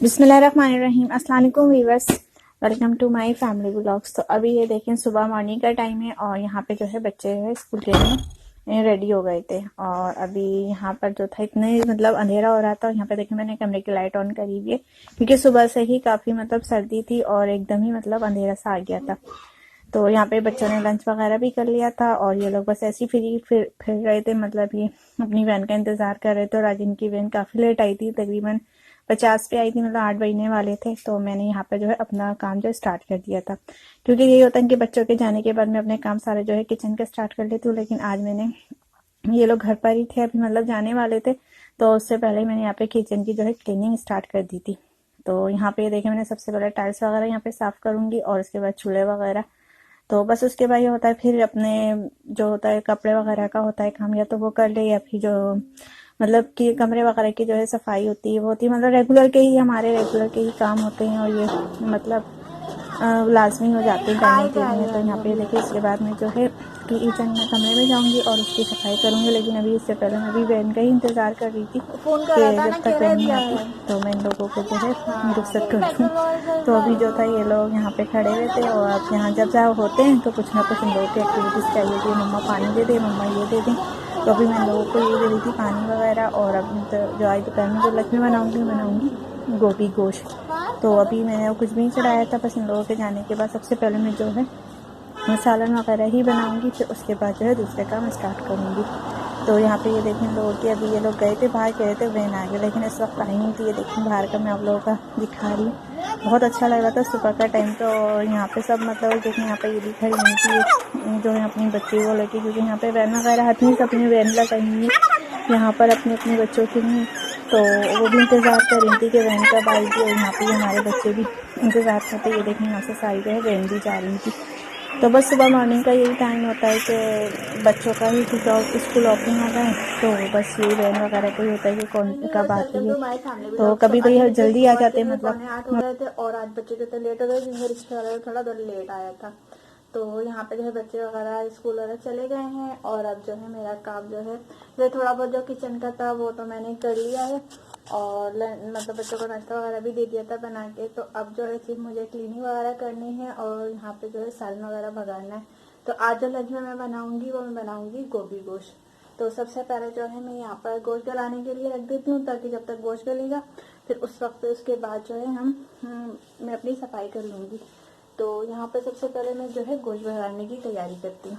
बिस्मिल्लाहिर्रहमानिर्रहीम। अस्सलाम वालेकुम viewers, welcome to my family vlogs. तो अभी ये देखें सुबह मॉर्निंग का टाइम है और यहाँ पे जो है बच्चे जो है स्कूल के लिए रेडी हो गए थे। और अभी यहाँ पर जो था इतने मतलब अंधेरा हो रहा था। और यहाँ पे देखें मैंने कमरे की लाइट ऑन करी हुई है क्योंकि सुबह से ही काफ़ी मतलब सर्दी थी और एकदम ही मतलब अंधेरा सा आ गया था। तो यहाँ पे बच्चों ने लंच वगैरह भी कर लिया था और ये लोग बस ऐसे ही फिर रहे थे, मतलब ये अपनी वैन का इंतज़ार कर रहे थे। और आज इनकी वैन काफ़ी लेट आई थी, तकरीबन 50 पे आई थी, मतलब 8 बजने वाले थे। तो मैंने यहाँ पे जो है अपना काम जो स्टार्ट कर दिया था, क्योंकि यही होता है कि बच्चों के जाने के बाद मैं अपने काम सारे जो है किचन के स्टार्ट कर लेती हूँ। लेकिन आज मैंने, ये लोग घर पर ही थे अभी, मतलब जाने वाले थे, तो उससे पहले मैंने यहाँ पे किचन की जो है क्लीनिंग स्टार्ट कर दी थी। तो यहाँ पे देखें मैंने सबसे पहले टाइल्स वगैरह यहाँ पे साफ़ करूँगी और उसके बाद चूल्हे वगैरह। तो बस उसके बाद ये होता है फिर अपने जो होता है कपड़े वगैरह का होता है काम, या तो वो कर ले या फिर जो मतलब कि कमरे वगैरह की जो है सफाई होती है वो होती है, मतलब रेगुलर के ही हमारे रेगुलर के ही काम होते हैं और ये मतलब लाजमी हो जाते हैं करने के लिए। तो यहाँ पे देखिए इसके बाद मैं जो है किचन में कमरे में जाऊंगी और उसकी सफाई करूंगी। लेकिन अभी इससे पहले मैं भी वैन का ही इंतज़ार कर रही थी कि जब तक वैन नहीं आती तो मैं इन लोगों को जो है रुखसत कर दूँ। तो अभी जो था ये लोग यहाँ पे खड़े हुए थे और अब यहाँ जब होते हैं तो कुछ ना कुछ इन लोगों की एक्टिविटीज़ चाहिए होती है। मम्मा पानी दे दे, मम्मा ये दे दें। तो अभी मैं इन लोगों को ये दे रही थी पानी वगैरह। और अब तो जो आज दोपहर में जो लंच में बनाऊँगी गोभी गोश्त। तो अभी मैंने कुछ भी नहीं चढ़ाया था, बस इन लोगों के जाने के बाद सबसे पहले मैं जो है सालन वगैरह ही बनाऊंगी, फिर उसके बाद जो है दूसरे काम स्टार्ट करूंगी। तो यहाँ पे ये देखें लोगों के, अभी ये लोग गए थे बाहर, कह रहे थे वैन आ गए, लेकिन इस वक्त आई नहीं थी। ये देखें बाहर का मैं आप लोगों का दिखा रही हूँ। बहुत अच्छा लग रहा था सुबह का टाइम। तो यहाँ पे सब मतलब देखें यहाँ पे ये भी खड़ी हुई थी जो है अपनी बच्ची को लेके, क्योंकि यहाँ पे वैन वगैरह आती है, अपनी वैन लगाई हुई है यहाँ पर अपने अपने बच्चों के लिए। तो वो भी इंतज़ार कर रही थी कि वैन कब आएगी। और यहाँ पे हमारे बच्चे भी इंतज़ार करते, ये देखें यहाँ से सारी जो है वैन भी जा रही थी। तो बस सुबह मॉर्निंग का यही टाइम होता है कि बच्चों का ही क्योंकि स्कूल ओपन हो गए, तो बस यही वैन वगैरह का ही होता है कि कौन कब आती है। तो कभी तो ये जल्दी आ जाते हैं, मतलब 8 हो रहे थे और आज बच्चे जो थे लेट हो गए क्योंकि रिक्शा वाला थोड़ा लेट आया था। तो यहाँ पे जो है बच्चे वगैरह स्कूल वगैरह चले गए हैं और अब जो है मेरा काम जो है जो थोड़ा बहुत जो किचन का था वो तो मैंने कर लिया है और मतलब बच्चों को नाश्ता वगैरह भी दे दिया था बना के। तो अब जो है सिर्फ मुझे क्लीनिंग वगैरह करनी है और यहाँ पे जो है सालन वगैरह भगाना है। तो आज जो लंच में मैं बनाऊंगी वो मैं बनाऊंगी गोभी गोश्त। तो सबसे पहले जो है मैं यहाँ पर गोश्त गलाने के लिए रख देती हूँ ताकि जब तक गोश्त गलेगा फिर उस वक्त उसके बाद जो है मैं अपनी सफाई कर लूँगी। तो यहाँ पर सबसे पहले मैं जो है गोश्त गलाने की तैयारी करती हूँ।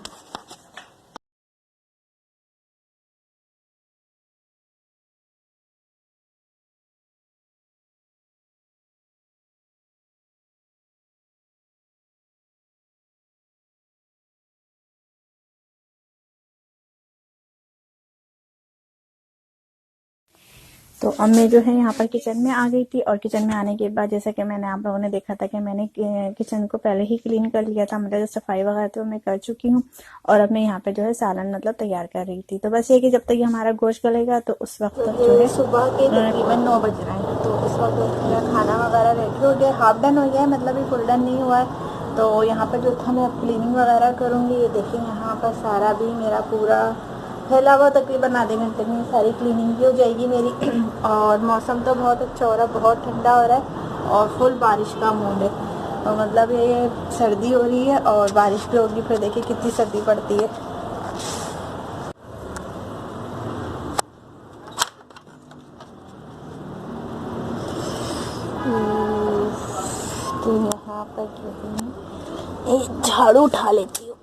तो अब मैं जो है यहाँ पर किचन में आ गई थी और किचन में आने के बाद जैसा कि मैंने आप लोगों ने देखा था कि मैंने किचन को पहले ही क्लीन कर लिया था, मतलब जो सफाई वगैरह थी वो मैं कर चुकी हूँ। और अब मैं यहाँ पे जो है सालन मतलब तैयार कर रही थी। तो बस ये कि जब तक ये हमारा गोश्त गलेगा तो उस वक्त तक जो है सुबह के तकरीबन 9 बज रहे हैं। तो इस वक्त मेरा खाना वगैरह रेडी हो गया, हाफ डन हो गया है, मतलब ये फुल डन नहीं हुआ है। तो यहाँ पर जो था मैं क्लीनिंग वगैरह करूँगी। ये देखिए यहाँ पर सारा भी मेरा पूरा फैला हुआ, तकरीबन आधे घंटे में सारी क्लीनिंग भी हो जाएगी मेरी। और मौसम तो बहुत अच्छा हो रहा है, बहुत ठंडा हो रहा है और फुल बारिश का मूड है। तो मतलब ये सर्दी हो रही है और बारिश भी होगी, फिर देखिए कितनी सर्दी पड़ती है। तो यहाँ पर जो है एक झाड़ू उठा लेती हूँ।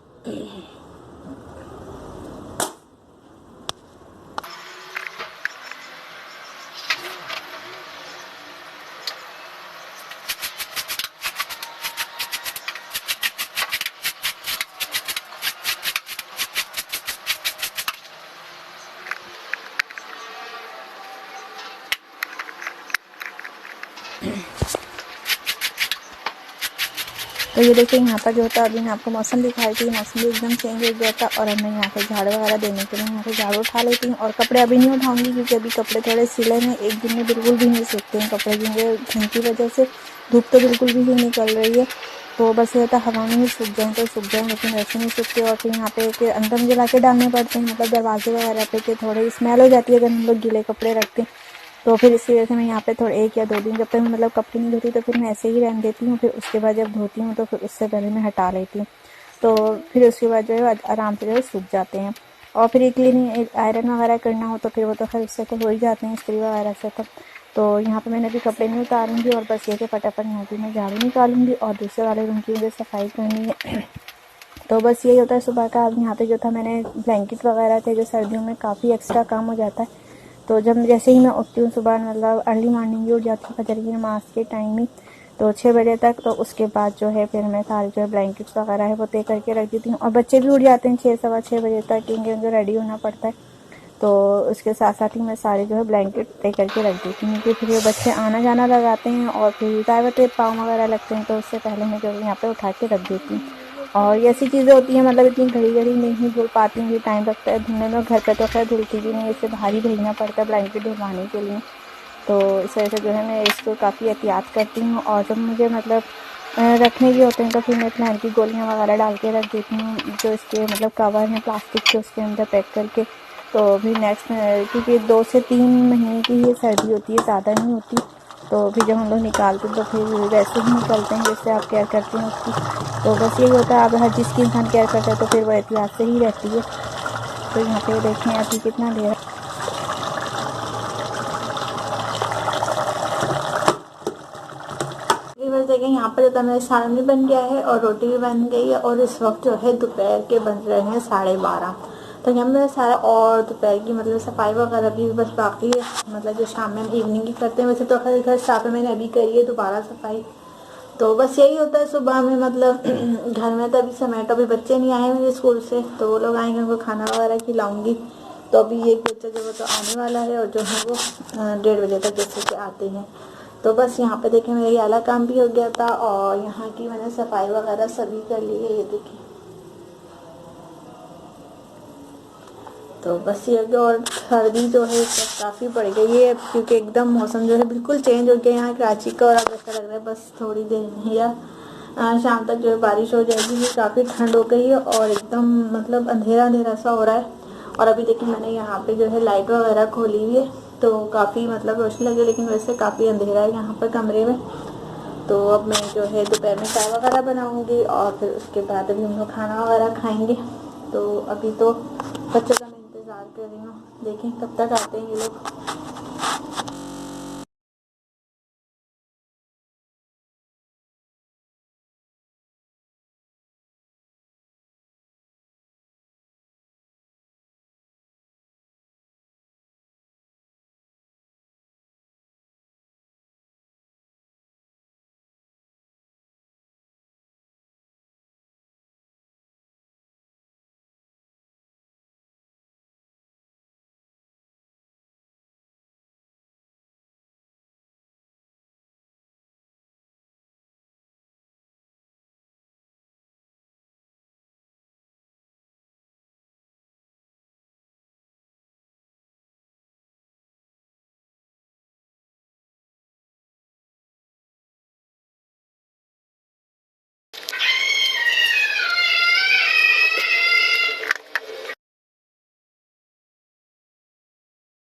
तो ये देखिए यहाँ पर जो होता है, अभी मैं आपको मौसम दिखाई थी, मौसम भी एकदम चेंज हो गया था। और अब मैं यहाँ पे झाड़ू वगैरह देने के लिए यहाँ पे झाड़ू उठा लेती हूँ। और कपड़े अभी नहीं उठाऊंगी क्योंकि अभी कपड़े थोड़े सिले हैं, एक दिन में बिल्कुल भी नहीं सूखते हैं कपड़े, क्योंकि ठंड की वजह से धूप तो बिल्कुल भी नहीं निकल रही है। तो बस ये था हवा में ही सूख जाएँ तो सूख जाएँ, लेकिन वैसे नहीं सूखते। और फिर यहाँ पे के अंदर मुझे ला के डालने पड़ते हैं, मतलब दरवाजे वगैरह पे, के थोड़ी स्मेल हो जाती है अगर हम लोग गीले कपड़े रखते हैं। तो फिर इसकी वजह से मैं यहाँ पे थोड़े 1 या 2 दिन जब तक मैं मतलब कपड़े नहीं धोती तो फिर मैं ऐसे ही रहने देती हूँ। फिर उसके बाद जब धोती हूँ तो फिर उससे पहले मैं हटा लेती हूँ। तो फिर उसके बाद जो है आराम से जो है सूख जाते हैं। और फिर क्लीनिंग आयरन वगैरह करना हो तो फिर वो तो खैर उससे तो हो ही जाते हैं इस्त्री वगैरह से। तो यहाँ पे मैंने अभी कपड़े नहीं उतारूँगी और बस ये कि फटाफट यहाँ की मैं झाड़ू निकालूंगी और दूसरे वाले रूम की मुझे सफाई करनी है। तो बस यही होता है सुबह का। अब यहाँ पे जो था मैंने ब्लैंकेट वगैरह थे जो सर्दियों में काफ़ी एक्स्ट्रा काम हो जाता है। तो जब जैसे ही मैं उठती हूँ सुबह मतलब अर्ली मॉर्निंग ही उठ जाती हूँ फजर की नमाज के टाइम ही, तो 6 बजे तक। तो उसके बाद जो है फिर मैं सारे जो है ब्लैंकेट्स वगैरह है वो तय करके रख देती हूँ। और बच्चे भी उठ जाते हैं 6 सवा 6 बजे तक क्योंकि उनको रेडी होना पड़ता है। तो उसके साथ साथ ही मैं सारे जो है ब्लैंकेट तय करके रख देती हूँ क्योंकि फिर बच्चे आना जाना लगाते हैं और फिर ज़ाहिर बात है पाँव वगैरह लगते हैं। तो उससे पहले मैं जो है यहाँ पे उठा के रख देती हूँ। और ये ऐसी चीज़ें होती हैं मतलब इतनी घड़ी घड़ी नहीं धुल पाती हूँ, टाइम लगता है धुलने में। घर पे तो खैर धुलती भी नहीं, इससे बाहर ही भेजना पड़ता है ब्लैंकेट धुलवाने के लिए। तो इस वजह से जो है मैं इसको काफ़ी एहतियात करती हूँ। और जब मुझे मतलब रखने के होते हैं तो फिर मैं फ्लैन की गोलियाँ वगैरह डाल के रख देती हूँ जो इसके मतलब कवर हैं प्लास्टिक के उसके अंदर पैक करके। तो फिर नेक्स्ट क्योंकि 2 से 3 महीने की ये सर्दी होती है, ज़्यादा नहीं होती। तो फिर जब हम लोग निकालते हैं तो फिर वैसे ही निकलते हैं जैसे आप केयर करते हैं उसकी। तो बस यही होता है, अब हर चीज़ की इंसान केयर करता है तो फिर वो एहतियात से ही रहती है। तो यहाँ पे देखें अभी कितना देर है। बस देखें यहाँ पर जो मेरा सालन भी बन गया है और रोटी भी बन गई है और इस वक्त जो है दोपहर के बन रहे हैं 12:30। तो यहाँ मेरा सारा और दोपहर की मतलब सफाई वगैरह भी बस बाकी है, मतलब जो शाम में हम इवनिंग की करते हैं। वैसे तो खैर घर साफ में मैंने अभी करी है दोबारा सफाई। तो बस यही होता है सुबह में मतलब घर में तो अभी समय तो अभी बच्चे नहीं आए मेरे स्कूल से, तो वो लोग आएंगे उनको खाना वगैरह खिलाऊंगी। तो अभी एक बच्चा जो वो तो आने वाला है और जो है वो 1:30 बजे तक जैसे कि आते हैं। तो बस यहाँ पे देखें मेरा ये वाला काम भी हो गया था और यहाँ की मैंने सफाई वगैरह सभी कर ली है, ये देखिए। तो बस ये हो और सर्दी जो है काफ़ी बढ़ गई है क्योंकि एकदम मौसम जो है बिल्कुल चेंज हो गया यहाँ कराची का। और अब ऐसा लग रहा है बस थोड़ी देर में या शाम तक जो है बारिश हो जाएगी। काफ़ी ठंड हो गई है और एकदम मतलब अंधेरा अंधेरा सा हो रहा है। और अभी देखिए मैंने यहाँ पे जो है लाइट वगैरह खोली हुई है तो काफ़ी मतलब रोशनी लगी, लेकिन वैसे काफ़ी अंधेरा है यहाँ पर कमरे में। तो अब मैं जो है दोपहर में चाय वगैरह बनाऊँगी और फिर उसके बाद अभी हम लोग खाना वगैरह खाएँगे। तो अभी तो बच्चों का मैं इंतज़ार कर रही हूँ, देखें कब तक आते हैं ये लोग।